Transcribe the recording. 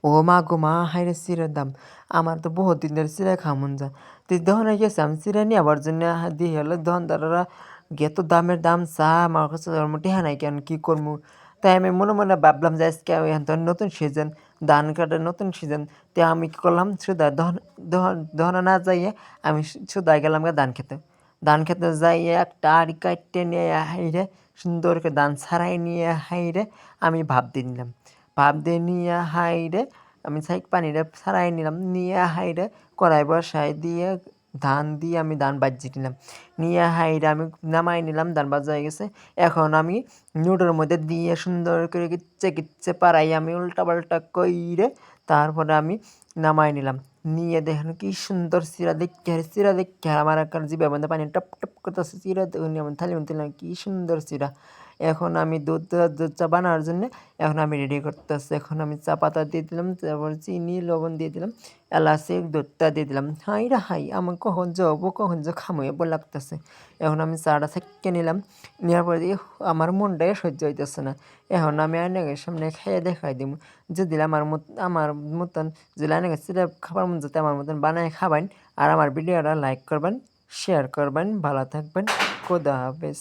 ও মা গো মা হাইরে চিড়ার দাম! আমার তো বহুত দিন ধরে চিড়া খাওয়া মন যায়। তো দোকানে গেছি আমি চিড়া নিয়ে আবার জন্য দিয়ে হলো দোকানদাররা এত দামের দাম চা আমার কাছে টেহা নাই কেন কি করবো? তাই আমি মনে মনে ভাবলাম যে আজকে এখন তো নতুন সিজন, ধান কাটার নতুন সিজন। তো আমি কি করলাম সুদা দোকানে না যাইয়ে আমি সুদাই গেলাম ধান খেতে। ধান খেতে যাইয়ে একটা আড়ি কাইটে নিয়ে হাইরে সুন্দর করে ধান ছাড়াই নিয়ে হাইরে আমি ভাপ দিয়ে নিলাম। ভাপ দিয়ে নিয়ে হাইরে আমি পানিটা ছাড়াই নিলাম, নিয়ে হাইরে কড়াই বসাই দিয়ে ধান দিয়ে আমি ধান ভাইজ্যে নিলাম। নিয়ে হাইরে আমি নামাই নিলাম, ধান ভাজা হয়ে গেছে। এখন আমি নুডোর মধ্যে দিয়ে সুন্দর করে কিচ্চে কিচ্চে পাড়াই আমি উল্টাপাল্টা কইরে তারপরে আমি নামাই নিলাম। নিয়ে দেখেন কি সুন্দর চিরা দেখে আমার একটা জিভের মধ্যে পানি টপ টপ করতেছে। চিরা আমি থালির মধ্যে দিলাম, কি সুন্দর চিরা। এখন আমি দুধ চা বানানোর জন্যে এখন আমি রেডি করতেছি। এখন আমি চা পাতা দিয়ে দিলাম, তারপর চিনি লবণ দিয়ে দিলাম, এলাচি দুধটা দিয়ে দিলাম। হাই রে হাই আমার কখন যাবো কখন যে খামো বলে লাগতেছে। এখন আমি চাটা ছেঁকে নিলাম, নেওয়ার পরে দিয়ে আমার মনটাই সহ্য হইতেছে না। এখন আমি আয়নাঘরের সামনে খেয়ে দেখাই দিব যদি আমার মতন যদি আয়নাঘর চিরা খাবার মন যাতে আমার মতন বানায় খাবেন। আর আমার ভিডিওটা লাইক করবেন, শেয়ার করবেন, ভালো থাকবেন, খোদা হাফেজ।